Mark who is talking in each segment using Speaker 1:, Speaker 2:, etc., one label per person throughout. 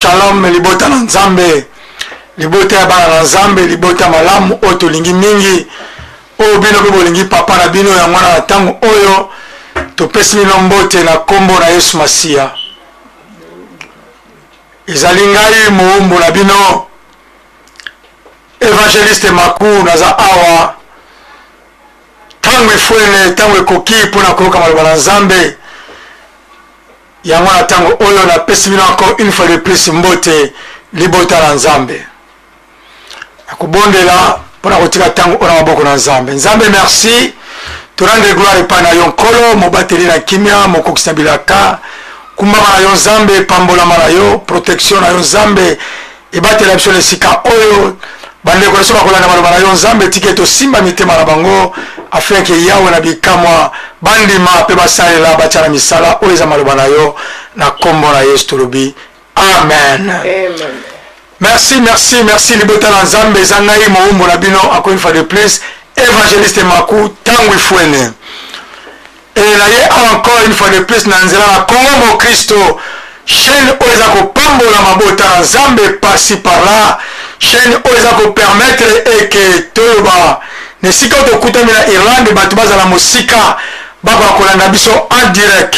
Speaker 1: Shalom libota na nzambe, libota ya bana na nzambe, libota malamu oto lingi mingi o bino ko bolingi papa na bino ya mwana na tango oyo to pesi bino mbote na kombo na Yesu Masia. Ezali ngai muumbu na bino Evangeliste Maku naza awa tango efuene tango ekoki pona koyoka maloba na nzambe ya mwana tango oyo na pesi bino encore une fois de plus mbote libota na nzambe akubondela pona kotika tango ona maboko na nzambe. Nzambe merci, turande gloire pa na yo nkolo mobateli na kimia mokokisa bilaka kumbama na yo nzambe, pambola na yo, protection na yo nzambe, ebatela biso lesika oyo bandeko leso bakolanda maloba na yo nzambe, tike to simba mitema na bango afin ke yawe na bikamwa bandima pe basalela batya misala oyo eza maloba na yo na kombo na Yesu tolobi amen.
Speaker 2: Amen.
Speaker 1: Merci libota na nzambe eza ngai moumbo na bino encore une fois de plus Evangeliste Maku tango ifuene et na ye encore une fois de plus na nzela na Congo mo Kristo chaîne oyo eza kopambola mabota na nzambe pasi par là, chaîne oyo eza kopermettre eke toyoba nesika tokutami na Irlande bato bazala mosika bako kolanda biso en direct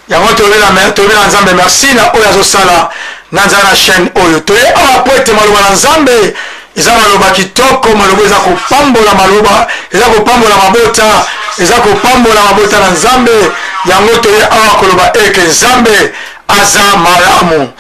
Speaker 1: yango tobela nzambe merci na oyo azosala na nzala na chaîne oyo toye awa po ete maloba na nzambe eza maloba kitoko, maloba eza kopambola maloba eza kopambola mabota eza kopambola mabota na nzambe yango toye awa koloba eke nzambe aza malamu.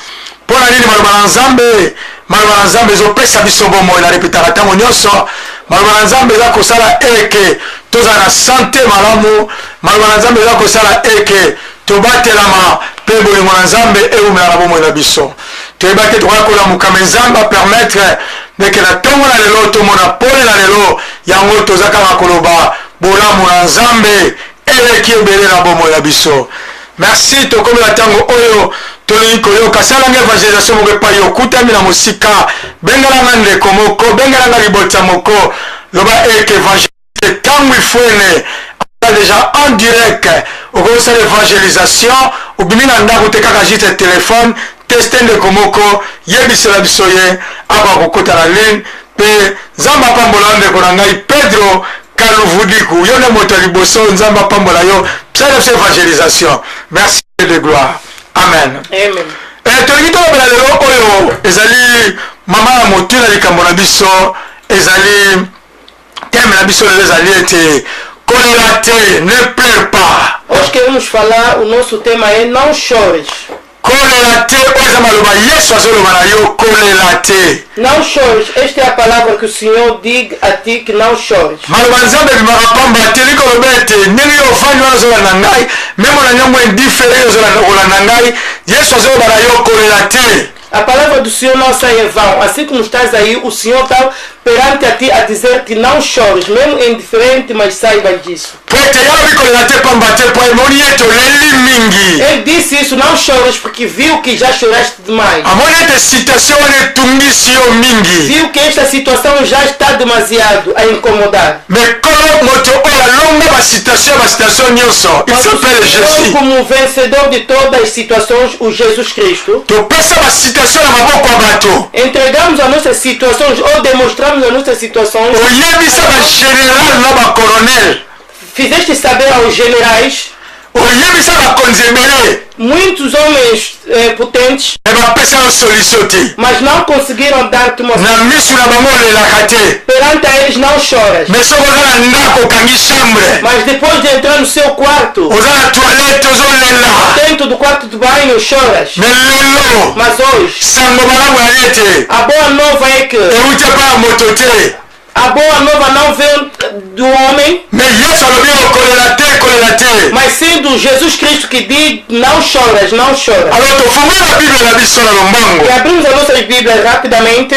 Speaker 1: Mpona nini maloba na nzambe? Maloba na nzambe ezopesa biso bomoi na repetaka ntango nyonso. Maloba na nzambe eza kosala eke toza na sante malamu. Maloba na nzambe eza kosala eke tobatelama pe bolingo na nzambe eumela na bomoi na biso. Toyeba te tokoya kolamuka nzambe permettre ndeke na ntongo na lelo tomona pole na lelo yango toza kaka koloba bolamu na nzambe eleki ebele na bomoi na biso. Merci tokomi na ntango oyo tolingi koyoka salanga evangelisation moko epai okutami na mosika bengelanga ndeko moko bengelanga libota moko loba eke evangeliste ntango ifuene déjà en direct okosala evangelisation obimi na ndako te kaka juste téléphone teste ndeko moko yebisela biso ye aka kokota na ligne mpe nzambe apambola ndeko na ngai Pedro Kaluvudiku yo nde moto ya liboso nzambe apambola yo psala biso evangelisation. Merci de gloire amen.
Speaker 2: Amen.
Speaker 1: Tolingi tolobela lelo oyo ezali mama ya motuna likambo na biso ezali teme na biso lelo ezali ete kolela te, ne pleure pas.
Speaker 2: Hoje queremos falar, o nosso tema é não chores.
Speaker 1: Kolela te oza maloba Yesu azoloba na yo kolela te.
Speaker 2: Não chores, esta é a palavra que o Senhor diga a ti que não chores.
Speaker 1: Maloba nzambe bimaka pamba te likoloba ete ndenge yo ofandi wana ozolanda ngai memo na nyango indifere ozolanda ngai Yesu azoloba na yo kolela te.
Speaker 2: A palavra do Senhor não sai em vão. Assim como estás aí, o Senhor está perante a ti a dizer que não chores, mesmo indiferente, mas saiba disso. Ele disse isso, não chores, porque viu que já choraste demais. Viu que esta situação já está demasiado a incomodar. Mas como vencedor de todas as situações, o Jesus Cristo, entregamos as nossas situações ou demonstramos as nossas situações. Fizeste saber aos generais, muitos homens potentes, mas não conseguiram dar-te uma solução. Perante a eles não choras. Mas depois de entrar no seu quarto, dentro do quarto de banho, choras. Mas hoje, a boa nova é que a boa nova não veio do homem, mas sim do Jesus Cristo que diz não choras, não choras. E abrimos as nossas Bíblias rapidamente.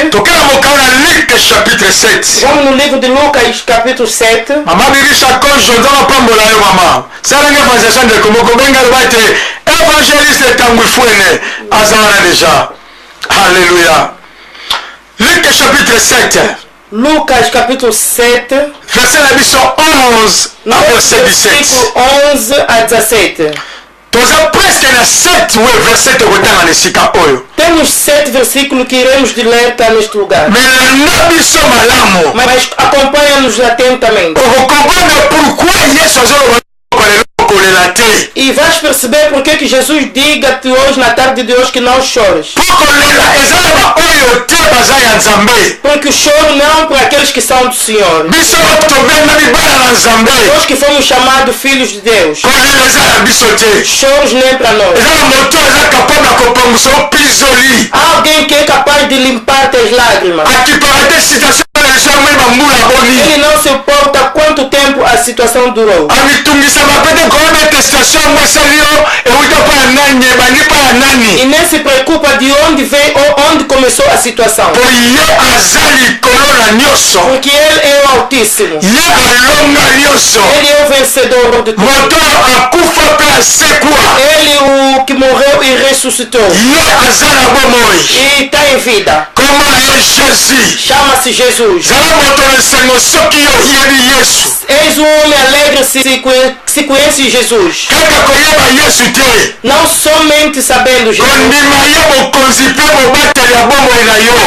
Speaker 2: Vamos no livro de Lucas capítulo 7.
Speaker 1: Alléluia. Lucas chapitre 7.
Speaker 2: Lucas capítulo 7,
Speaker 1: verset 11 à verset 17.
Speaker 2: 11 a 17.
Speaker 1: Toza presque na 7 verset tokotanga na sika oyo.
Speaker 2: Temos os 7 versículos que iremos de ler tá neste lugar. Mas acompanha-nos atentamente. E vais perceber por que Jesus diga-te hoje, na tarde de hoje, que não chores. Porque o choro não para aqueles que são do Senhor. Nós que fomos chamados filhos de Deus. Choros nem para nós. Há alguém que é capaz de limpar as lágrimas. Ele não se importa quanto tempo a situação durou. E nem se preocupa de onde veio ou onde começou a situação. Porque Ele é o Altíssimo. Ele é o vencedor de tudo. Ele o que morreu e ressuscitou. E está em vida. Chama-se Jesus. És um homem alegre se conhece Jesus. Não somente sabendo Jesus.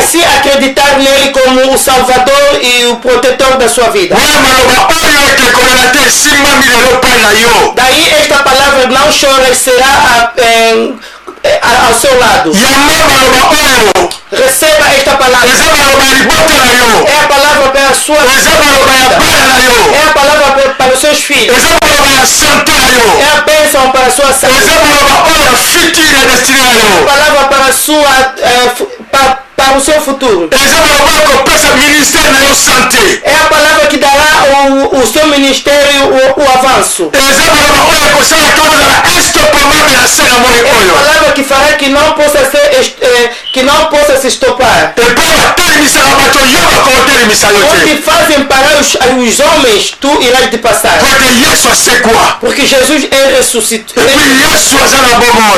Speaker 2: Se acreditar nele como o Salvador e o protetor da sua vida. Daí esta palavra não chora será ao seu lado. Receba esta palavra. É a palavra para a sua vida. É a palavra para os seus filhos. É a bênção para a sua saúde. É a palavra para a sua para o seu futuro. É a palavra que dará o seu ministério o avanço. É a palavra que fará que não possa se estopar. Onde fazem parar os homens, tu irás de passar. Porque Jesus é ressuscitado.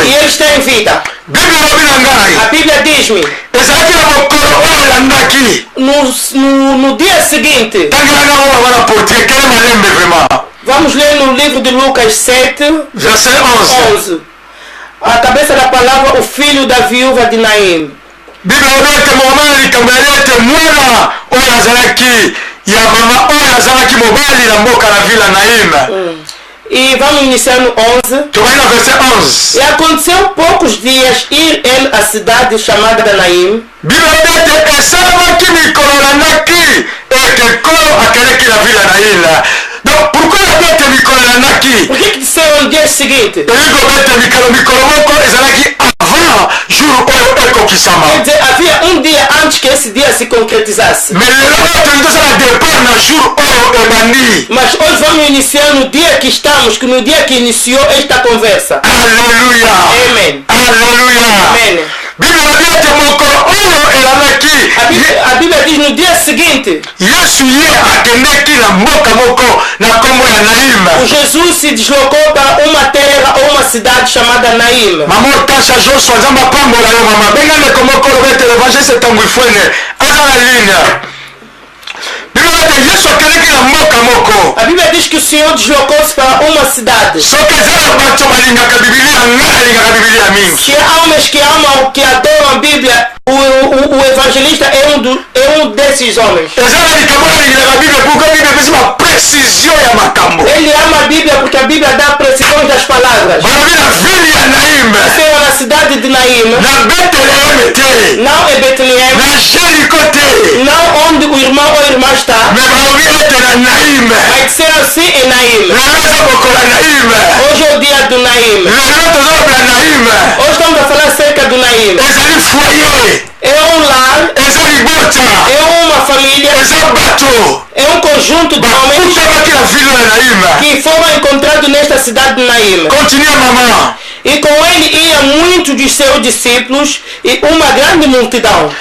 Speaker 2: E Ele está em vida. A Bíblia diz-me. No dia seguinte. Vamos ler no livro de Lucas 7,
Speaker 1: verset 11.
Speaker 2: A cabeça da palavra, o filho da viúva de Naim. E vamos iniciar no 11. E aconteceu poucos dias ir ele à cidade chamada Naim. Por que disseram no dia seguinte? Quer dizer, havia um dia antes que esse dia se concretizasse. Mas hoje vamos iniciar no dia que estamos, no dia que iniciou esta conversa.
Speaker 1: Aleluia.
Speaker 2: Amém.
Speaker 1: Aleluia.
Speaker 2: Amém. A Bíblia diz no dia seguinte. O Jesus se deslocou para uma terra ou uma cidade chamada Naim. A Bíblia diz que o Senhor deslocou-se para uma cidade. Se há homens que amam, que adoram a Bíblia, o evangelista é um desses homens. Ele ama a Bíblia porque a Bíblia dá precisão das palavras. Na cidade de Naim. Não é Betlehem. Não onde o irmão ou a irmã está. Vai ser assim em Naim. Hoje é o dia do Naim. Hoje estamos a falar acerca do Naim. É um lar, é uma família, é um conjunto de homens que foram encontrados nesta cidade de Naim.
Speaker 1: Continua, mamãe.
Speaker 2: E com ele ia muitos de seus discípulos e uma grande multidão.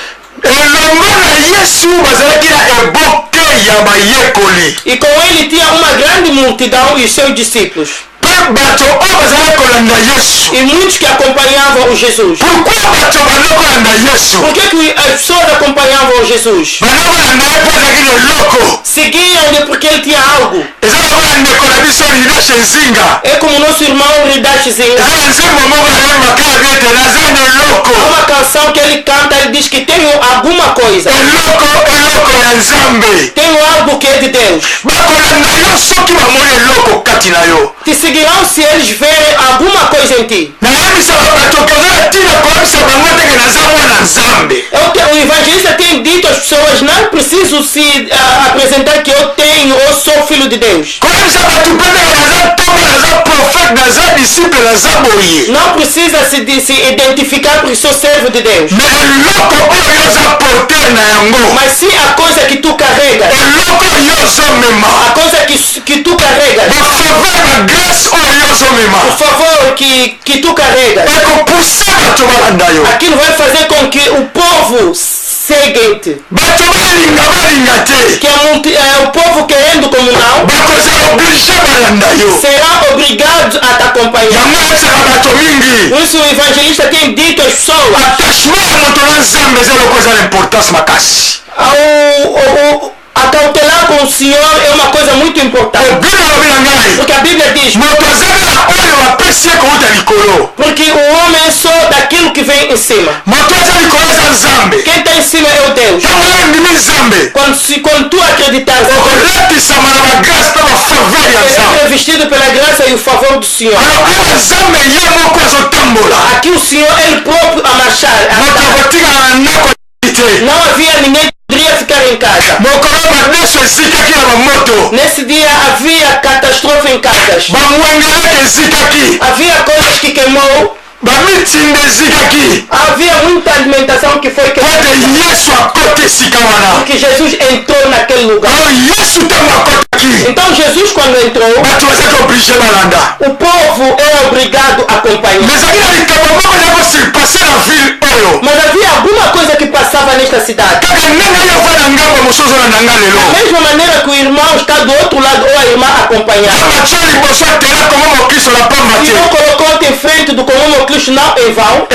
Speaker 2: E com ele tinha uma grande multidão e seus discípulos. E muitos que acompanhavam o Jesus. Por que as pessoas acompanhavam o Jesus? Seguiam-lhe porque ele tinha algo. É como nosso irmão Ridash Zinga. Há uma canção que diz que tenho alguma coisa. Tenho algo que é de Deus. Te seguirão se eles verem alguma coisa em ti. O evangelista tem dito às pessoas: não preciso se apresentar que eu tenho ou sou filho de Deus. Não precisa se identificar porque sou servo de Deus. Mas sim a coisa que tu carregas. A coisa que tu carregas. O favor que tu carregas. Aquilo vai fazer com que o povo seguinte, que é o povo querendo comunhão, será obrigado a te acompanhar. Por isso o evangelista tem dito às pessoas: acautelar com o Senhor é uma coisa muito importante. Porque a Bíblia diz: porque o homem é só daquilo que vem em cima. Quem está em cima é o Deus. Quando tu acreditas, é revestido pela graça e o favor do Senhor. Aqui o Senhor ele próprio a marchar. Não havia ninguém que poderia ficar em casa. Nesse dia havia catástrofe em casas. Havia coisas que queimou. Havia muita alimentação que foi queimada. Porque Jesus entrou naquele lugar. Então Jesus, quando entrou, o povo era obrigado a acompanhar. Mas havia alguma coisa que passava nesta cidade. Da mesma maneira que o irmão está do outro lado ou a irmã acompanhava. E não colocou-te em frente do comum Cristo não em vão.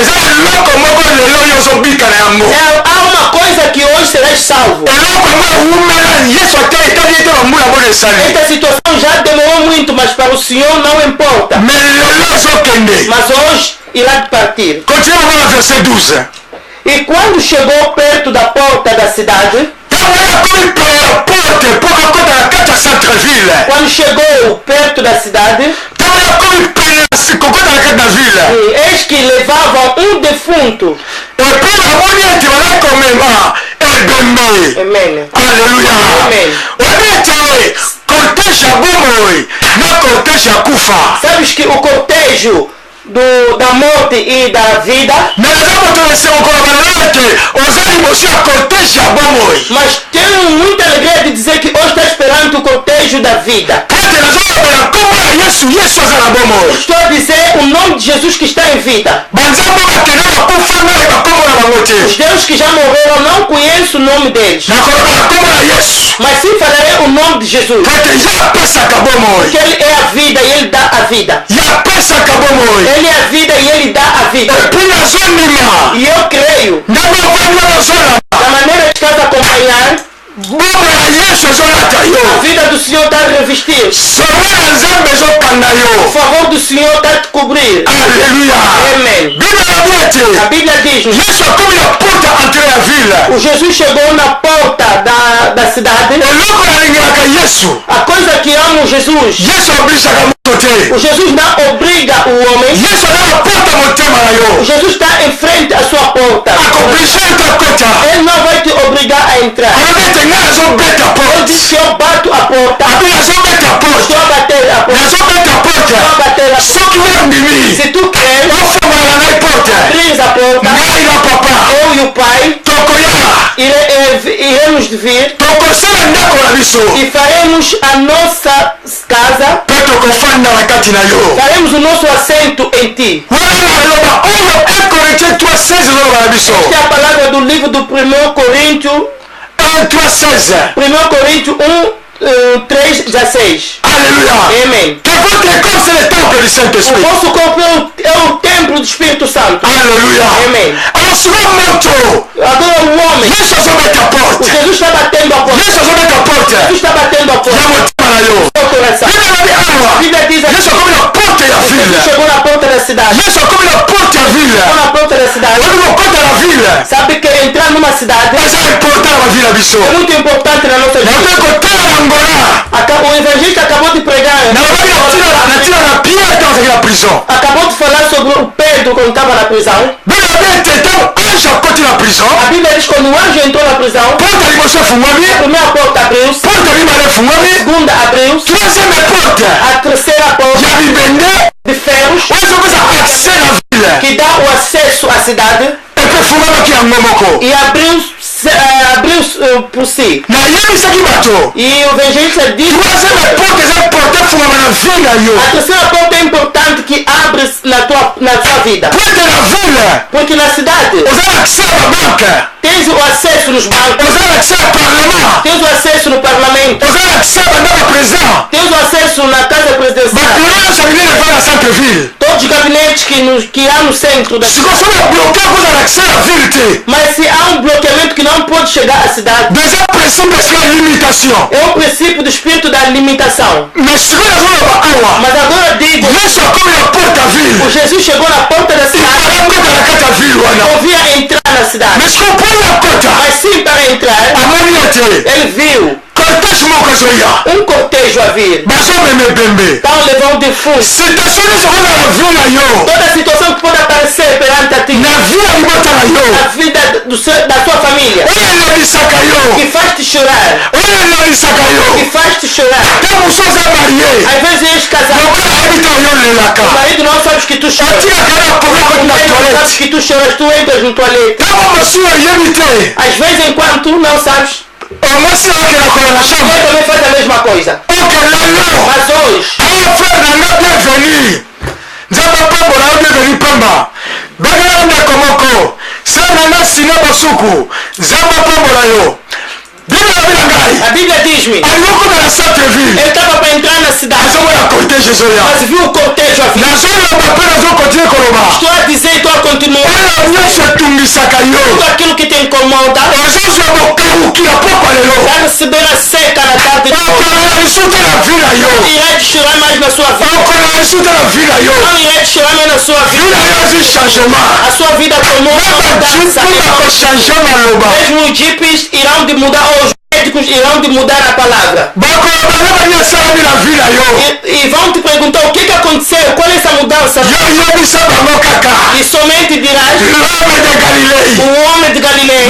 Speaker 2: Há uma coisa que hoje serás salvo. Esta situação já demorou muito, mas para o Senhor não importa. Mas hoje irá partir.
Speaker 1: Continua no verset 12.
Speaker 2: E quando chegou perto da porta da cidade, quando chegou perto da cidade, eis que levavam um defunto. Amém.
Speaker 1: Aleluia.
Speaker 2: Amém. Sabes que o cortejo da morte e da vida, mas tenho muita alegria de dizer que hoje está esperando o cortejo da vida. Estou a dizer o nome de Jesus que está em vida. Os deuses que já morreram não conheço o nome deles, mas sim falarei o nome de Jesus, porque ele é a vida e ele dá a vida. Ele é a vida e ele dá a vida. E eu creio, da maneira que estás a acompanhar, a vida do Senhor está a revestir. O favor do Senhor está a te cobrir.
Speaker 1: Aleluia.
Speaker 2: Amém. A Bíblia diz: o Jesus chegou na porta da cidade. A coisa que ama o Jesus, o Jesus não obriga o homem. O Jesus está em frente à sua porta. Ele não vai te obrigar a entrar. Ele diz que eu bato a porta. Estou a bater a porta. Estou a bater a porta. Se tu queres, abrir a porta. Eu e o Pai iremos vir e faremos a nossa casa. Faremos o nosso assento em ti. Esta é a palavra do livro do 1 Coríntios 1 Coríntios 3:16.
Speaker 1: Aleluia.
Speaker 2: Amém.
Speaker 1: O
Speaker 2: vosso corpo é o templo do Espírito Santo.
Speaker 1: Aleluia.
Speaker 2: Amém. Agora o homem, o Jesus está batendo a porta. Jesus está batendo a porta. O coração. A Bíblia diz assim: Jesus chegou na porta da cidade. Chegou na porta da cidade. Sabe que entrar numa cidade, é muito importante na nossa vida. O evangelista acabou de pregar. Acabou de falar sobre o Pedro quando estava na prisão. A Bíblia diz que quando o anjo entrou na prisão, a primeira porta abriu-se, a segunda abriu-se, a terceira porta de ferros que dá o acesso à cidade e abriu-se por si. E o evangelista diz a terceira porta é importante que abre na sua vida. Porque na cidade tens o acesso nos bancos, tens o acesso no parlamento, tens o acesso na casa presidencial. Todos os gabinetes que há no centro da cidade. Mas se há um bloqueamento que não pode chegar à cidade, é o princípio do espírito da limitação. Mas agora digo, o Jesus chegou na porta da cidade, ouvia entrar na cidade. Mas sim, para entrar, ele viu um cortejo a vir. Então levou um defunto. Toda a situação que pode aparecer perante a ti na vida da sua família, que faz te chorar, que faz te chorar. Às vezes és casado, o marido não sabe que tu choras, não sabes que tu choras, tu entras no toalete. Às vezes enquanto tu não sabes, também faz a mesma coisa. Mas hoje, a Bíblia diz-me, ele estava para entrar na cidade, mas viu o cortejo a vir. Estou a dizer e estou a continuar. Tudo aquilo que te incomoda vai receber a seca na tarde de hoje. Não irá te chorar mais na sua vida. Não irá te chorar mais na sua vida. A sua vida tomou uma mudança. Mesmo os jipes irão de mudar hoje. Médicos irão de mudar a palavra e vão te perguntar o que aconteceu, qual é essa mudança, e somente dirás o homem de Galileia,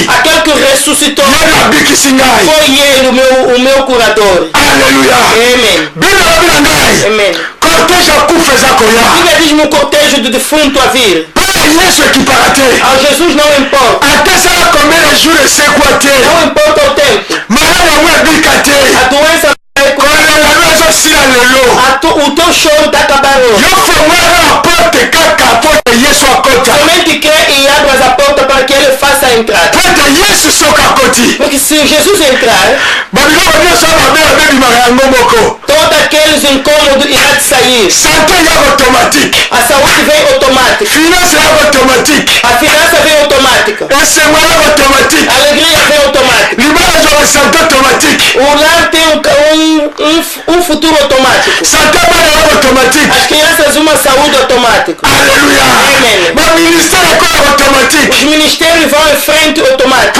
Speaker 2: aquele que ressuscitou, foi ele o meu curador.
Speaker 1: Aleluia.
Speaker 2: Amém. Amém. A Bíblia diz-me um cortejo de defunto a vir. A Jesus não importa. Não importa o tempo. A doença o teu choro está acabando. Somente crê e abras a porta para que ele faça a entrada. Porque se Jesus entrar, todos aqueles incômodos irão sair. A saúde vem automática. A finança vem automática. A alegria vem automática. O lar tem um futuro automático. As crianças uma saúde automática.
Speaker 1: Aleluia.
Speaker 2: Amém. Os ministérios vão em frente automático.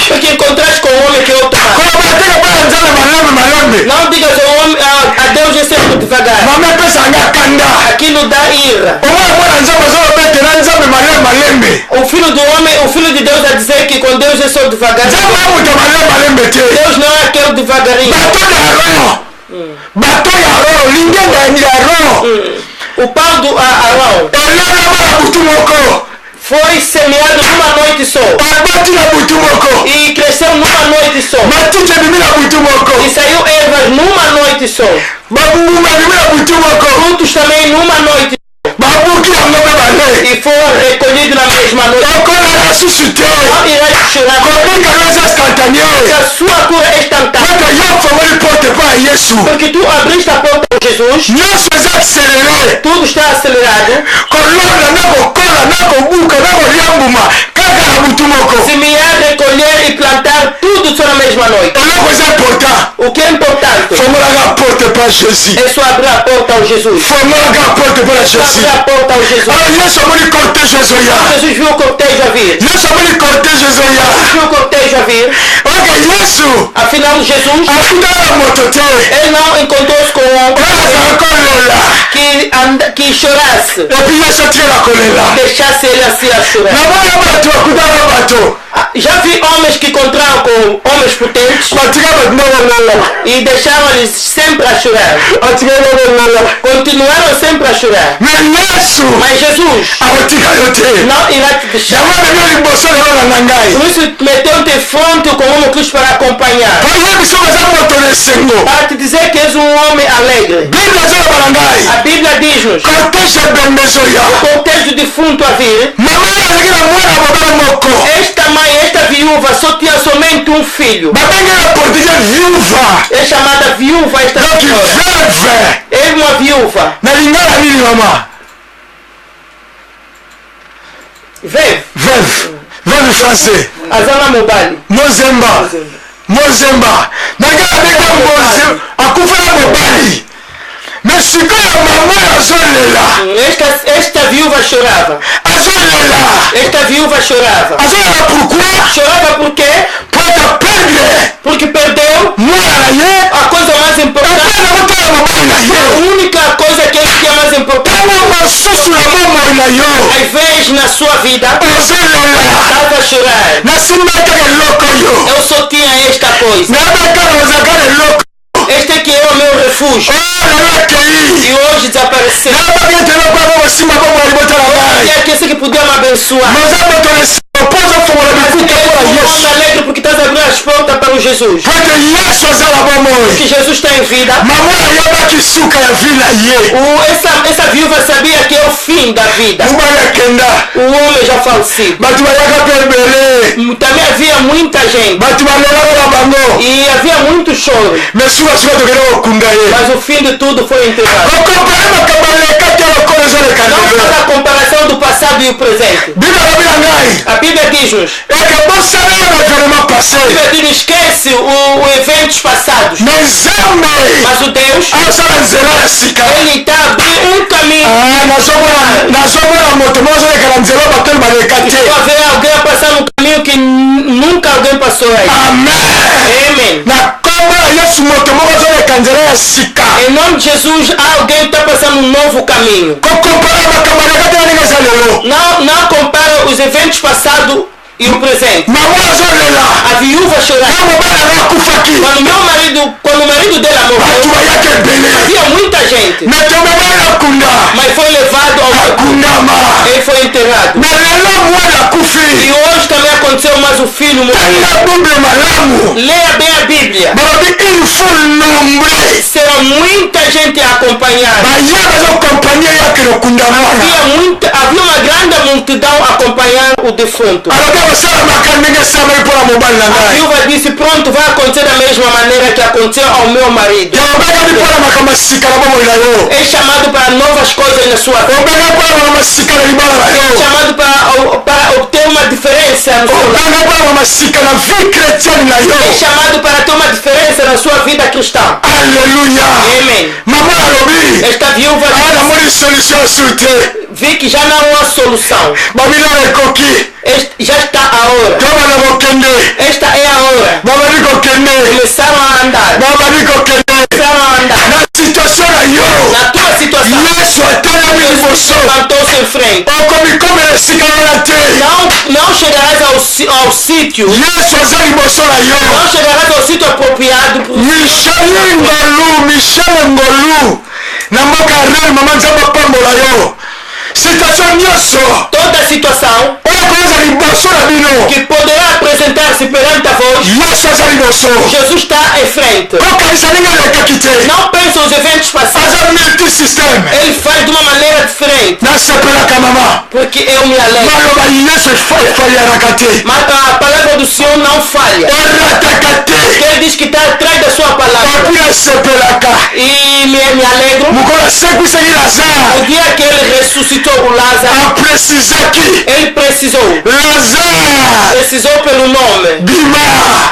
Speaker 2: Porque encontraste com o homem que é automático. Não digas ao homem, a Deus é sempre devagar. Aquilo dá ira. O filho do homem, o filho de Deus a dizer que com Deus é só devagar. Deus não é aquele devagarinho. O pau do Arão foi semeado numa noite só e cresceu numa noite só e saiu ervas numa noite só, frutos também numa noite só. E foram recolhidos na mesma noite. Não irás chorar, porque a sua cura é instantânea. Porque tu abriste a porta para Jesus, tudo está acelerado. Semear, recolher e plantar, tudo só na mesma noite. O que é importante?
Speaker 1: à Jésus.
Speaker 2: Et soit abrir la porte à Jésus.
Speaker 1: Formons la porte pour Jésus.
Speaker 2: Abrir la porte à Jésus.
Speaker 1: Alors, Yesu amoni cortège Zoya.
Speaker 2: Jésus joue au cortège à vir.
Speaker 1: Yesu amoni cortège Zoya.
Speaker 2: Joue au cortège à vir.
Speaker 1: Ok, Yesu.
Speaker 2: Afinal, Jesus.
Speaker 1: Afuta la motote.
Speaker 2: Ele não encontrou-se com um
Speaker 1: Kolela.
Speaker 2: que chorasse.
Speaker 1: Et puis Yesu tire la kolela.
Speaker 2: Deixasse ele assim a chorar.
Speaker 1: Na mwana bato akuta la bato.
Speaker 2: Já vi homens que encontraram com homens potentes
Speaker 1: Batika bato na kolela.
Speaker 2: e deixaram-lhes sempre a chorar.
Speaker 1: Batika na kolela.
Speaker 2: Continuaram sempre a chorar.
Speaker 1: Mais Yesu.
Speaker 2: Mas Jesus
Speaker 1: Abatika yote.
Speaker 2: não irá te deixar.
Speaker 1: Yamana nyo liboso na nangai.
Speaker 2: Por isso meteu-te fronte com o Cristo para acompanhar.
Speaker 1: Oye biso baza moto lesengo.
Speaker 2: Para te dizer que és um homem alegre.
Speaker 1: Biblia zoya balangai.
Speaker 2: A Bíblia diz-nos:
Speaker 1: Cortège bendezo ya.
Speaker 2: cortejo defunto a vir.
Speaker 1: Mama yazaki na mwana mobala moko.
Speaker 2: Esta mãe, esta viúva, só tinha somente um filho.
Speaker 1: Babengi na portugais viúva.
Speaker 2: É chamada viúva esta
Speaker 1: Donc
Speaker 2: senhora.
Speaker 1: veuve.
Speaker 2: É uma viúva.
Speaker 1: Na lingala nini mama?
Speaker 2: Veuve.
Speaker 1: Veuve. Veuve français.
Speaker 2: Azana mobali.
Speaker 1: Mozemba. Mozemba. Nangala benga mozemba. Akufala mobali. Mais sikoyo mama azolela.
Speaker 2: Esta viúva chorava.
Speaker 1: Azolela.
Speaker 2: Esta viúva chorava.
Speaker 1: Azolela pourquoi?
Speaker 2: Chorava por quê?
Speaker 1: Pode perdre.
Speaker 2: Porque perdeu
Speaker 1: Mwana ye.
Speaker 2: a coisa mais importante.
Speaker 1: Apana kutala mobali na
Speaker 2: A
Speaker 1: ye.
Speaker 2: única coisa que ele tinha mais importante.
Speaker 1: Tango masusu na bomoi na yo.
Speaker 2: Ao invés na sua vida,
Speaker 1: Ozolela.
Speaker 2: estava a chorar.
Speaker 1: Nasimaka eloko yo.
Speaker 2: Eu só tinha esta coisa.
Speaker 1: Nabaka ozaka eloko.
Speaker 2: Este que é o meu refúgio. E hoje desapareceu. E é esse que podia me abençoar. Mas eu alegre porque estás abrindo as portas para o Jesus. Porque Jesus está em vida. Essa viúva sabia que é o fim da vida. O homem já falecido. Também havia muita gente. E havia muito choro. Mas o fim de tudo foi enterrado. Não faz a comparação do passado e o presente. A Bíblia diz-nos. A Bíblia diz: esquece os eventos passados. Mas o Deus, Ele está abrindo um caminho. Estou a ver alguém passar no caminho que nunca alguém passou aí. Amém. Em nome de Jesus, alguém está passando um novo caminho. Não compara os eventos passados e o presente. A viúva chorava. Quando o marido dela morreu, havia muita gente. Mas foi levado ao ele foi enterrado. E hoje também aconteceu, mas o filho morreu. Leia bem a Bíblia. Será muita gente a acompanhar. Havia uma grande multidão a acompanhar o defunto. A viúva disse: pronto, vai acontecer da mesma maneira que aconteceu ao meu marido. É chamado para novas coisas na sua vida. É chamado para obter uma diferença no seu lado. É chamado para ter uma diferença na sua vida cristã.
Speaker 1: Aleluia.
Speaker 2: Amém. Esta viúva vi que já não há solução. Já está a hora. Esta é a hora. Começaram a andar. Começaram a andar. Na tua situação, Jesus levantou-se em frente. Não chegarás ao sítio. Não chegarás ao sítio apropriado.
Speaker 1: Michel Ngolu na mboka real mama nzambe pambola yo.
Speaker 2: Toda situação que poderá apresentar-se perante a vós, Jesus está em frente. Não pensa os eventos passados. Ele faz de uma maneira diferente. Porque eu me alegro. Mas a palavra do Senhor não falha. Ele diz que está atrás da sua palavra. E me alegro. O dia que ele ressuscitou o Lázaro, ele precisou pelo nome.
Speaker 1: bima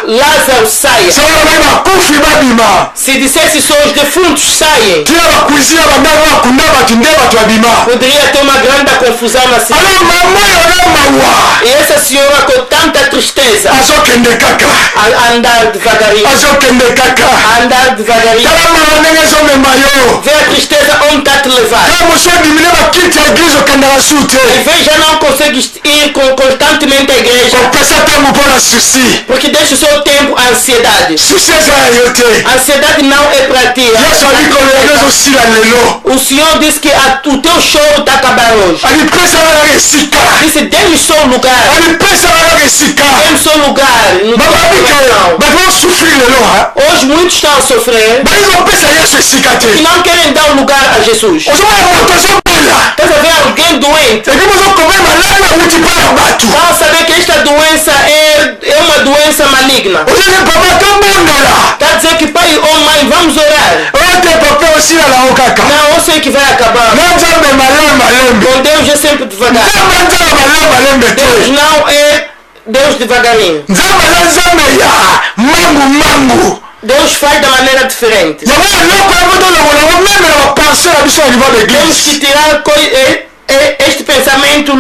Speaker 2: Lázaro saia.
Speaker 1: soki bai bakufi babima
Speaker 2: Se dissesse só os defuntos saem,
Speaker 1: tina bakuizia bandanga bakunda bato nde bato babima
Speaker 2: poderia ter uma grande confusão na cidade.
Speaker 1: alors mama oyo na mawa
Speaker 2: E essa senhora com tanta tristeza
Speaker 1: azokende kaka
Speaker 2: a andar devagarinho,
Speaker 1: azokende kaka
Speaker 2: a andar devagarinho.
Speaker 1: tala mawa ndenge ezomema yo
Speaker 2: Vê a tristeza onde está te levar.
Speaker 1: tala mosu odimine bakiti ya eglize okendaka su te
Speaker 2: Em vez já não consegues ir constantemente à igreja,
Speaker 1: opesa ntango mpo na susi
Speaker 2: porque deixa o seu tempo a ansiedade.
Speaker 1: susi eza ya yo te
Speaker 2: A ansiedade não é para ti.
Speaker 1: yesu alikolo yango ezosila lelo
Speaker 2: O Senhor disse que o teu choro está acabando hoje.
Speaker 1: alipesa kaka esika
Speaker 2: Disse, dê-me só um lugar.
Speaker 1: alipesa kaka esika
Speaker 2: Dê-me só um lugar. No teu
Speaker 1: bababike
Speaker 2: coração.
Speaker 1: bato basufrir lelo
Speaker 2: Hoje muitos estão a sofrer
Speaker 1: balingi kopesa yesu esika te
Speaker 2: e não querem dar um lugar a Jesus.
Speaker 1: ozomona moto azobela
Speaker 2: Estás a ver alguém doente?
Speaker 1: epi mozokomema malali awuti mpa na bato
Speaker 2: Vão saber que esta doença é uma doença maligna.
Speaker 1: ozenge papa tobongola
Speaker 2: Está a dizer que pai ou mãe, vamos orar.
Speaker 1: oyo te papa osilalango kaka
Speaker 2: Não, eu sei que vai acabar.
Speaker 1: na nzambe malembe
Speaker 2: Com Deus é sempre devagar.
Speaker 1: nzambe nzambe malembe
Speaker 2: Deus
Speaker 1: te
Speaker 2: não é Deus devagarinho.
Speaker 1: nzambe na nzambe ya mangu
Speaker 2: Deus faz da maneira diferente.
Speaker 1: yango eloko yango tolongolango meme na bapense na biso ya liva
Speaker 2: Temos
Speaker 1: d'église
Speaker 2: que tirar este pensamento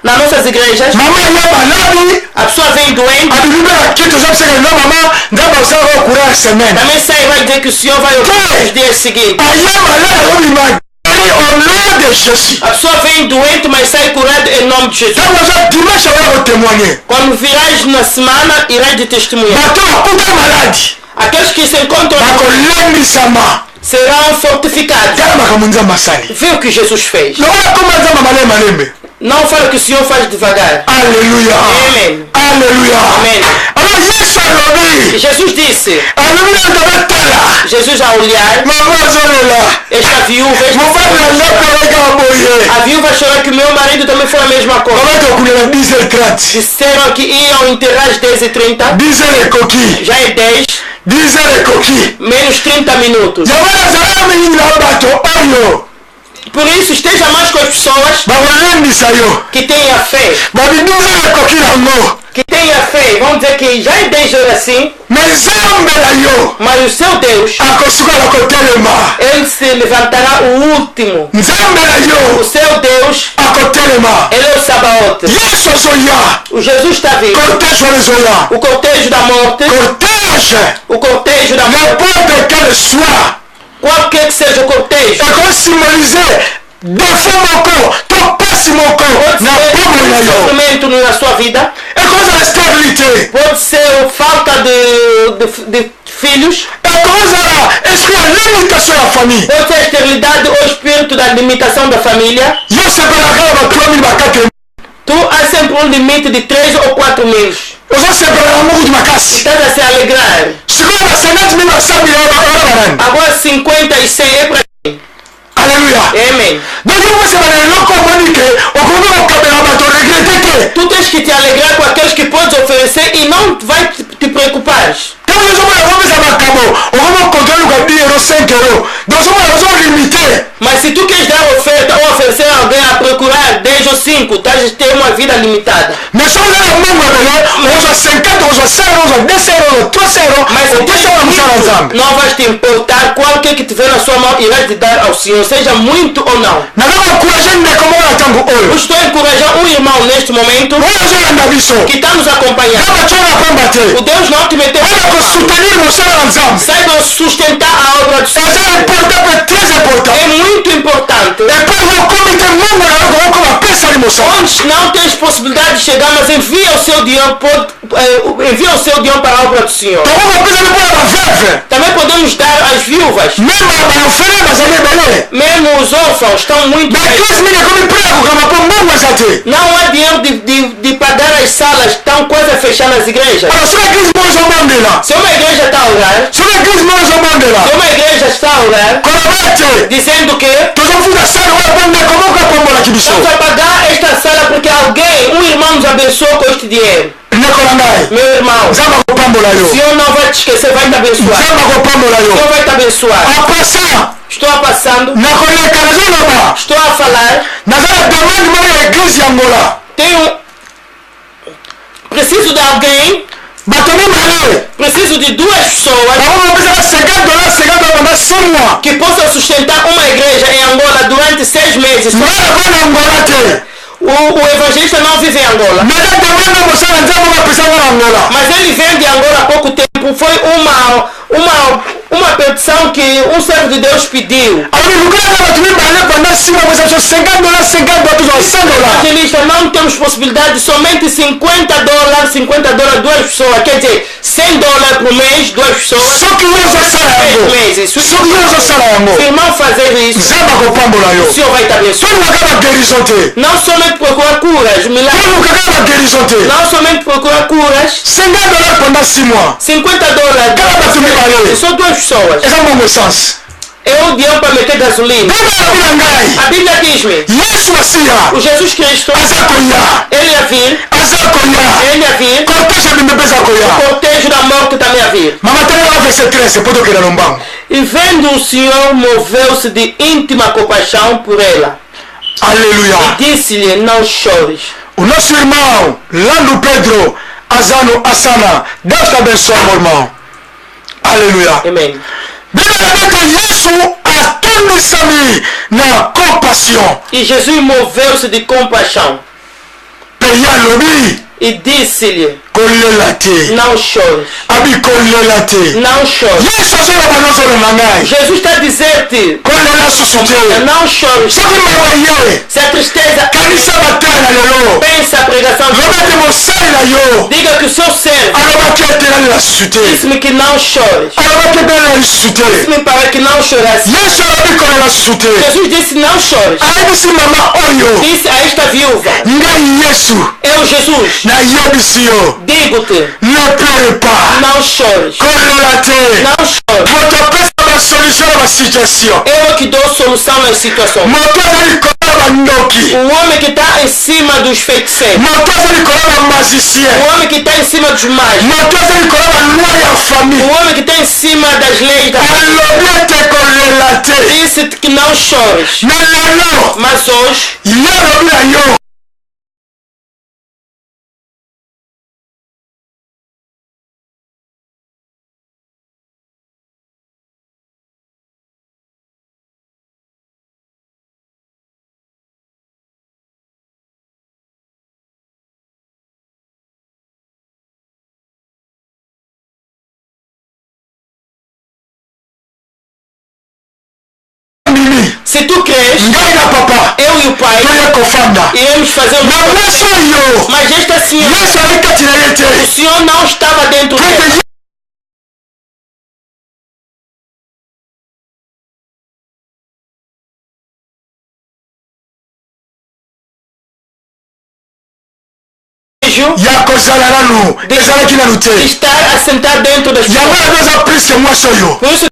Speaker 2: nas nossas igrejas.
Speaker 1: mama ya maladi
Speaker 2: A pessoa vem doente,
Speaker 1: abimi mpe na kiti ozobisaka no mama nzambe asalaka okura ya semaine
Speaker 2: também sai e vai dizer que o Senhor vai operar os dias seguintes.
Speaker 1: aya maladi azobima au nom de jésus
Speaker 2: A pessoa vem doente, mas sai curada em nome de Jesus.
Speaker 1: ntango oza dimanche akoya kotémoigne
Speaker 2: Quando virás na semana, irás de testemunhar.
Speaker 1: bato bakuta maladi
Speaker 2: Aqueles que se encontram
Speaker 1: bakolembisama
Speaker 2: serão fortificados.
Speaker 1: tala makambo nzambe asali
Speaker 2: Vê o que Jesus fez.
Speaker 1: lokola koma nzambe malembe
Speaker 2: Não fala que o Senhor faz devagar.
Speaker 1: alleluya
Speaker 2: Amen.
Speaker 1: alleluya
Speaker 2: Amen.
Speaker 1: alors yesu alobi
Speaker 2: Jesus disse,
Speaker 1: alobi nanga batala
Speaker 2: Jesus a olhar,
Speaker 1: mama azolela
Speaker 2: esta viúva,
Speaker 1: mobali na ndako aleka boye
Speaker 2: a viúva chorou que meu marido também foi a mesma coisa.
Speaker 1: babaki okulela 10h30
Speaker 2: Disseram que iam enterrar às 10h30,
Speaker 1: 10h ekoki
Speaker 2: já é 10,
Speaker 1: 10h ekoki
Speaker 2: menos 30 minutos.
Speaker 1: yango nazala mingi na bato oyo
Speaker 2: Por isso, esteja mais com as pessoas
Speaker 1: bakolembisa yo
Speaker 2: que têm a fé.
Speaker 1: babi 10h ekoki nango
Speaker 2: Que têm a fé. Vamos dizer que já é 10 horas assim,
Speaker 1: me nzambe na yo
Speaker 2: mas o seu Deus,
Speaker 1: akosukala kotelema
Speaker 2: ele se levantará o último.
Speaker 1: nzambe na
Speaker 2: O
Speaker 1: yo
Speaker 2: seu Deus,
Speaker 1: akotelema
Speaker 2: ele é o Sabaote.
Speaker 1: yesu azoya
Speaker 2: O Jesus está vivo.
Speaker 1: cortège wana ezoya
Speaker 2: O cortejo da morte,
Speaker 1: cortège
Speaker 2: o cortejo da morte,
Speaker 1: n'importe quel soit
Speaker 2: qualquer que seja o cortejo,
Speaker 1: ekosymbolize defo moko to pasi moko na bomoi na yo
Speaker 2: sofrimento na sua vida,
Speaker 1: ekozala stabilité
Speaker 2: pode ser falta de filhos,
Speaker 1: ekozala esprit ya limitation ya famille
Speaker 2: pode ser esterilidade ou espírito da limitação da família.
Speaker 1: yo sepelaka na ba 3 000 ba 4 000
Speaker 2: Tu há sempre um limite de 3 ou 4 meses.
Speaker 1: ozosepelaka mokuti makasi
Speaker 2: Estás a se alegrar.
Speaker 1: sikoyo ba 50 000 ba 100 000 wana banani
Speaker 2: Agora 50 e 100 é para quem?
Speaker 1: alleluya
Speaker 2: Amém.
Speaker 1: donc okosepela eloko omoni ke okoki kokabela bato regrete te
Speaker 2: Tu tens que te alegrar com aqueles que podes oferecer e não vai te preocupar.
Speaker 1: ntango ozomona ozopesa makambo okomi okontrole luka 10 euro 5 euro donc ozomona ozolimite
Speaker 2: Mas se tu queres dar oferta ou oferecer a alguém a procurar 10 ou 5, estás a ter uma vida limitada.
Speaker 1: mais soki oza na mungu ebele okozwa 50 okozwa 100 euro okozwa 200 euro okozwa 300 euro
Speaker 2: Mas se
Speaker 1: opesa na mosala na nzambe
Speaker 2: não vais te importar, qualquer que tiver na sua mão irás te dar ao Senhor, seja muito ou não.
Speaker 1: naza koencourage ndeko moko na ntango
Speaker 2: Eu
Speaker 1: oyo
Speaker 2: estou a encorajar um irmão neste momento
Speaker 1: oyo azolanda biso
Speaker 2: que está nos acompanhando.
Speaker 1: na batyo na pamba te
Speaker 2: O Deus não te meteu
Speaker 1: oyo kosoutenir mosala na nzambe
Speaker 2: saiba sustentar a obra do Senhor.
Speaker 1: eza important mpe très important
Speaker 2: É muito importante.
Speaker 1: epai okomi te mungu na yo koko bapesali mosala
Speaker 2: Onde não tens possibilidade de chegar, mas envia o seu dinheiro, envia o seu dinheiro para a obra do Senhor.
Speaker 1: toko bapesali mpo na baveve
Speaker 2: Também podemos dar às viúvas.
Speaker 1: meme baofele bazali ebele
Speaker 2: Mesmo os órfãos estão muito bem.
Speaker 1: baeglise mingi ekomi mpe ya kokamba mpo mbongo eza te
Speaker 2: Não há dinheiro de pagar as salas, estão quase a fechar nas igrejas.
Speaker 1: alors soki eglise moko ezobondela
Speaker 2: Se uma igreja está a orar,
Speaker 1: soki eglise moko ezobondela
Speaker 2: se uma igreja está a orar,
Speaker 1: koloba ete
Speaker 2: dizendo que
Speaker 1: tozofuta sala oyo mpo ndeko moko apombolaki biso
Speaker 2: vamos a pagar esta sala porque alguém, um irmão nos abençoou com este dinheiro.
Speaker 1: ndeko na ngai
Speaker 2: Meu irmão,
Speaker 1: nzambe akopambola
Speaker 2: o
Speaker 1: yo
Speaker 2: Senhor não vai te esquecer, vai te abençoar.
Speaker 1: nzambe akopambola
Speaker 2: O
Speaker 1: yo
Speaker 2: Senhor vai te abençoar.
Speaker 1: apasa
Speaker 2: Estou a passando,
Speaker 1: nakoleka nazoloba
Speaker 2: estou a falar,
Speaker 1: naza na demande moko ya eglise ya ngola
Speaker 2: tenho, preciso de alguém Preciso de 2 pessoas que possam sustentar uma igreja em Angola durante 6 meses. O evangelista não vive em Angola. Mas ele vem de Angola há pouco tempo. Foi uma petição que um servo de Deus pediu. Evangelista, não temos possibilidade de somente $50, $50 2 pessoas. Quer dizer, $100 por mês, 2 pessoas. 6 meses. Se o irmão fazer isso, o Senhor vai estar abençoado. Não somente procurar curas, milagres. Não somente procurar curas.
Speaker 1: $50
Speaker 2: $50. Só 2 pessoas. Eu dinheiro para meter gasolina. A Bíblia diz-me: o Jesus Cristo, ele ia vir. Ele ia vir. O cortejo da morte também ia vir. E vendo o Senhor, moveu-se de íntima compaixão por ela.
Speaker 1: Aleluia.
Speaker 2: E disse-lhe: não chores.
Speaker 1: O nosso irmão, Lando Pedro Azano Asana, Deus te abençoe, meu irmão. Aleluia.
Speaker 2: Amém. E Jesus moveu-se de compaixão e disse-lhe: não chores. Não chores. Jesus está a dizer-te: não chores. Se a tristeza pensa a pregação, diga que o seu servo disse-me que não chores. Disse-me para que não chorasse. Jesus disse: não chores. Disse a esta viúva: eu, Jesus, digo-te, não chores. Não chores. Eu que dou solução às situações. O homem que está em cima dos feiticeiros. O homem que está em cima dos mágicos. O homem que está em cima das leis da família. Disse que não chores. Mas hoje se tu crês, eu e o pai iremos fazer o mas esta senhora, o Senhor não estava dentro dela. Estar a sentar dentro das pessoas. Por isso